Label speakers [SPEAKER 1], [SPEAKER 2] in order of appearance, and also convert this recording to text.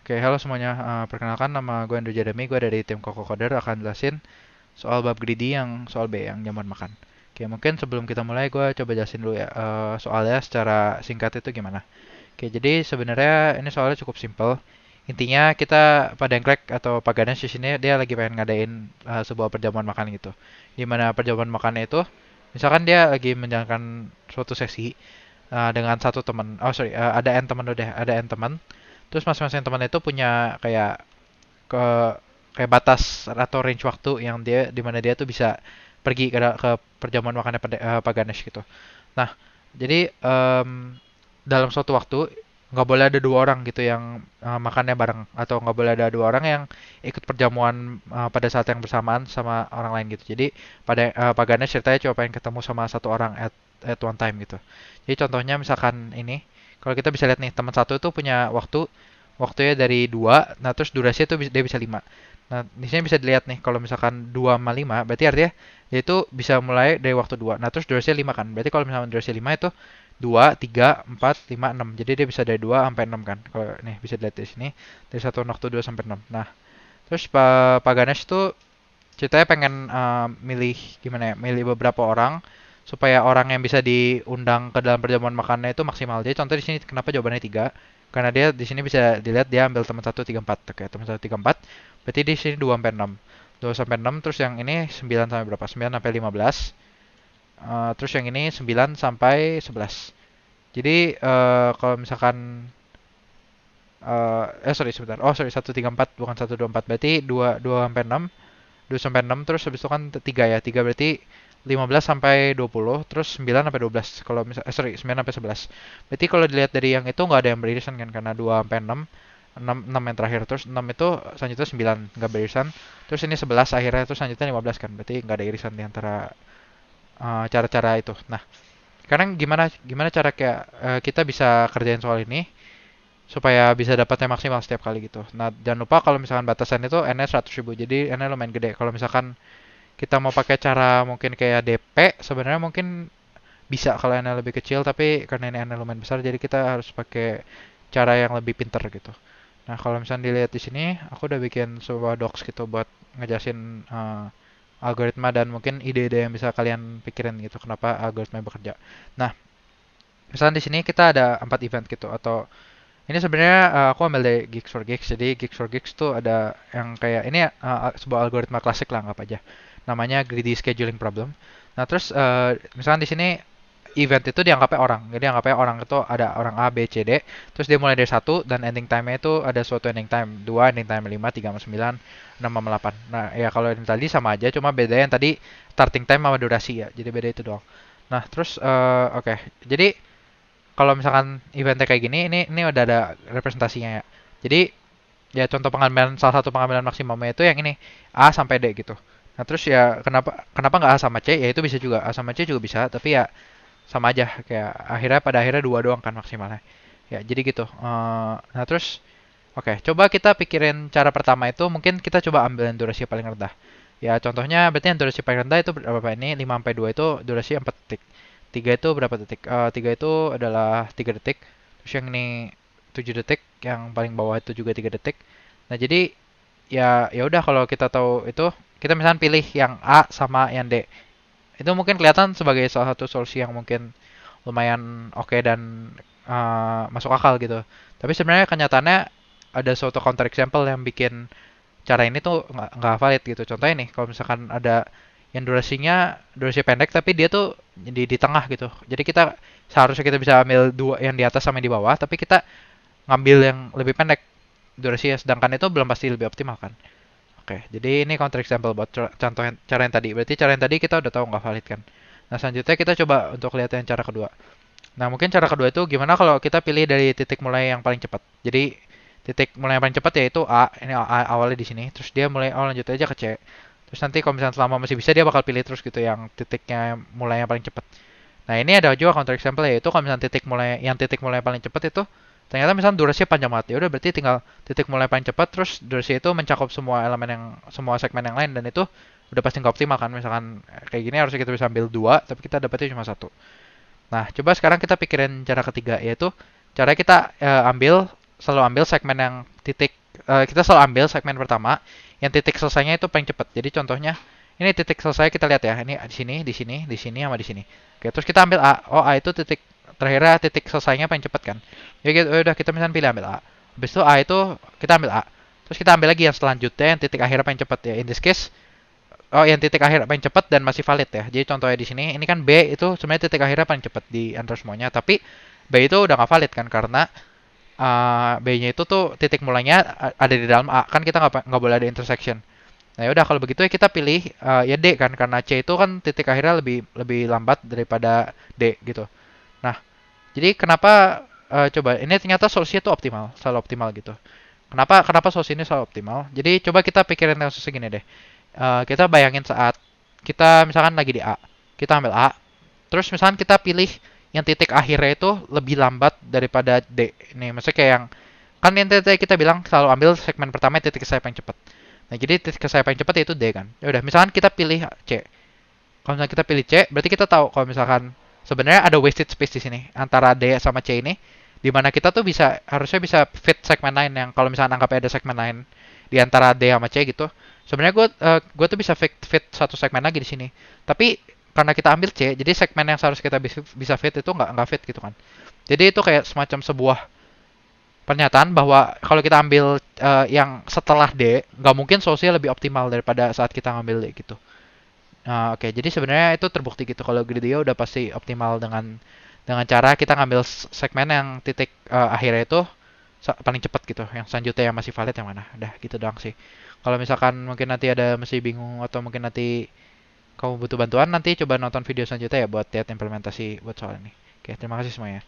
[SPEAKER 1] Oke, halo semuanya. Perkenalkan nama gue Andrew Jadami, gue dari tim Koko Coder akan jelasin soal bab greedy yang soal B yang nyaman makan. Oke, mungkin sebelum kita mulai gue coba jelasin dulu ya soalnya secara singkat itu gimana. Oke, jadi sebenarnya ini soalnya cukup simpel. Intinya kita pada Engklek atau Pak Ganesh di sini dia lagi pengen ngadain sebuah perjamuan makan gitu. Di mana perjamuan makannya itu misalkan dia lagi menjalankan suatu sesi dengan satu teman. Oh sorry, ada N teman udah, ada N teman. Terus masing-masing teman itu punya ke kayak batas atau range waktu yang dia di mana dia tuh bisa pergi ke perjamuan makannya Pak Ganesh gitu. Nah, jadi dalam suatu waktu nggak boleh ada dua orang gitu yang makannya bareng atau nggak boleh ada dua orang yang ikut perjamuan pada saat yang bersamaan sama orang lain gitu. Jadi pada Pak Ganesh ceritanya cuma pengen ketemu sama satu orang at one time gitu. Jadi contohnya misalkan ini, kalau kita bisa lihat nih teman satu itu punya waktunya dari 2, nah terus durasinya tuh dia bisa 5. Nah, di sini bisa dilihat nih kalau misalkan 2 sama 5, berarti artinya dia itu bisa mulai dari waktu 2. Nah, terus durasinya 5 kan. Berarti kalau misalkan durasi 5 itu 2, 3, 4, 5, 6. Jadi dia bisa dari 2 sampai 6 kan. Kalau nih bisa dilihat di sini dari satu waktu 2 sampai 6. Nah, terus Pak Ganesh tuh ceritanya pengen milih gimana ya? Milih beberapa orang supaya orang yang bisa diundang ke dalam perjamuan makannya itu maksimal. Jadi contoh di sini kenapa jawabannya 3? Karena dia di sini bisa dilihat dia ambil teman satu 3 4. Oke, teman satu 3 4. Berarti di sini 2 sampai 6. 2 sampai 6 terus yang ini 9 sampai berapa? 9 sampai 15. Terus yang ini 9 sampai 11. Jadi kalau misalkan sorry sebentar. Oh sorry 1 3 4 bukan 1 2 4. Berarti 2 sampai 6. 2 sampai 6 terus habis itu kan 3 ya. 3 berarti 15 sampai 20 terus 9 sampai 12. Kalau misal sorry 9 sampai 11. Berarti kalau dilihat dari yang itu nggak ada yang beririsan kan karena 2 sampai 6 6 yang terakhir terus 6 itu selanjutnya 9 nggak beririsan. Terus ini 11 akhirnya terus selanjutnya 15 kan. Berarti nggak ada irisan di antara cara-cara itu. Nah, sekarang gimana gimana cara kayak kita bisa kerjain soal ini supaya bisa dapatnya maksimal setiap kali gitu. Nah, jangan lupa kalau misalkan batasan itu N-nya 100.000. Jadi N-nya lumayan gede. Kalau misalkan kita mau pakai cara mungkin kayak DP, sebenarnya mungkin bisa kalau N-nya lebih kecil, tapi karena ini N-nya lumayan besar, jadi kita harus pakai cara yang lebih pinter gitu. Nah, kalau misalnya dilihat di sini, aku udah bikin sebuah docs gitu buat ngejelasin algoritma dan mungkin ide-ide yang bisa kalian pikirin gitu, kenapa algoritma bekerja. Nah, misalnya di sini kita ada 4 event gitu, atau ini sebenarnya aku ambil dari Geeks for Geeks. Jadi Geeks for Geeks tuh ada yang kayak ini sebuah algoritma klasik lah anggap aja. Namanya greedy scheduling problem. Nah, terus misalkan di sini event itu dianggapnya orang. Jadi anggapnya orang itu ada orang A, B, C, D. Terus dia mulai dari satu dan ending time-nya itu ada suatu ending time. 2, ending time 5, 3 sama 9, 6 sama 8. Nah, ya kalau ini tadi sama aja, cuma beda yang tadi starting time sama durasi ya. Jadi beda itu doang. Nah, terus oke. Jadi kalau misalkan eventnya kayak gini, ini udah ada representasinya ya. Jadi ya contoh pengambilan salah satu pengambilan maksimumnya itu yang ini A sampai D gitu. Nah terus ya kenapa kenapa nggak A sama C? Ya itu bisa juga A sama C juga bisa, tapi ya sama aja kayak akhirnya pada akhirnya dua doang kan maksimalnya. Ya jadi gitu. Nah terus oke, coba kita pikirin cara pertama itu mungkin kita coba ambil yang durasi paling rendah. Ya contohnya berarti yang durasi paling rendah itu berapa ini? 5 sampai 2 itu durasi 4 detik. 3 itu berapa detik? 3 itu adalah 3 detik. Terus yang ini 7 detik, yang paling bawah itu juga 3 detik. Nah, jadi ya udah kalau kita tahu itu, kita misalnya pilih yang A sama yang D. Itu mungkin kelihatan sebagai salah satu solusi yang mungkin lumayan oke dan masuk akal gitu. Tapi sebenarnya kenyataannya ada suatu counter example yang bikin cara ini tuh nggak valid gitu. Contohnya nih, kalau misalkan ada yang durasi pendek tapi dia tuh di tengah gitu. Jadi kita seharusnya kita bisa ambil dua yang di atas sama yang di bawah, tapi kita ngambil yang lebih pendek durasinya, sedangkan itu belum pasti lebih optimal kan. Oke, jadi ini counter example buat contoh cara yang tadi. Berarti cara yang tadi kita udah tahu nggak valid kan. Nah selanjutnya kita coba untuk lihat yang cara kedua. Nah mungkin cara kedua itu gimana kalau kita pilih dari titik mulai yang paling cepat. Jadi titik mulai yang paling cepat yaitu A. Ini awalnya di sini. Terus dia mulai lanjut aja ke C. Terus nanti kalau misalnya selama masih bisa dia bakal pilih terus gitu yang titiknya mulai yang paling cepat. Nah ini ada juga counter example yaitu kalau misalnya titik mulai yang paling cepat itu ternyata misalnya durasinya panjang banget. Ya udah berarti tinggal titik mulai paling cepat terus durasi itu mencakup semua segmen yang lain dan itu udah pasti nggak optimal kan. Misalkan kayak gini harusnya kita bisa ambil dua tapi kita dapetnya cuma satu. Nah, coba sekarang kita pikirin cara ketiga, yaitu cara kita ambil selalu ambil segmen yang kita selalu ambil segmen pertama yang titik selesainya itu paling cepat. Jadi contohnya ini titik selesai kita lihat ya. Ini di sini, di sini, di sini sama di sini. Oke, terus kita ambil A. Oh, A itu titik terakhirnya titik selesainya paling cepat kan. Ya gitu, udah kita misalnya pilih ambil A. Habis itu A itu kita ambil A. Terus kita ambil lagi yang selanjutnya yang titik akhirnya paling cepat ya. In this case, oh yang titik akhir paling cepat dan masih valid ya. Jadi contohnya di sini, ini kan B itu sebenarnya titik akhirnya paling cepat di antara semuanya. Tapi B itu udah nggak valid kan karena B-nya itu tuh titik mulainya ada di dalam A. Kan kita nggak boleh ada intersection. Nah ya udah kalau begitu ya kita pilih ya D kan karena C itu kan titik akhirnya lebih lebih lambat daripada D gitu. Nah, jadi kenapa coba ini ternyata solusinya tuh optimal, selalu optimal gitu. Kenapa kenapa solusi ini selalu optimal? Jadi coba kita pikirin kasus segini deh. Kita bayangin saat kita misalkan lagi di A, kita ambil A, terus misalkan kita pilih yang titik akhirnya itu lebih lambat daripada D. Nih, maksudnya kayak yang kan yang tadi kita bilang selalu ambil segmen pertama titik saya paling cepat. Nah, jadi titik saya paling cepat yaitu D kan. Ya udah, misalkan kita pilih C. Kalau misalkan kita pilih C, berarti kita tahu kalau misalkan sebenarnya ada wasted space di sini antara D sama C ini, di mana kita tuh bisa harusnya bisa fit segmen lain yang kalau misalkan anggapnya ada segmen lain di antara D sama C gitu. Sebenarnya gue tuh bisa fit satu segmen lagi di sini. Tapi karena kita ambil C, jadi segmen yang seharusnya kita bisa fit itu nggak fit gitu kan. Jadi itu kayak semacam sebuah pernyataan bahwa kalau kita ambil yang setelah D, nggak mungkin solusinya lebih optimal daripada saat kita ngambil D gitu. Oke, jadi sebenarnya itu terbukti gitu kalau Gridio udah pasti optimal dengan cara kita ngambil segmen yang titik akhirnya itu paling cepat gitu. Yang selanjutnya yang masih valid yang mana? Udah gitu doang sih. Kalau misalkan mungkin nanti ada masih bingung atau mungkin nanti kamu butuh bantuan, nanti coba nonton video selanjutnya ya buat lihat implementasi buat soal ini. Oke, terima kasih semuanya.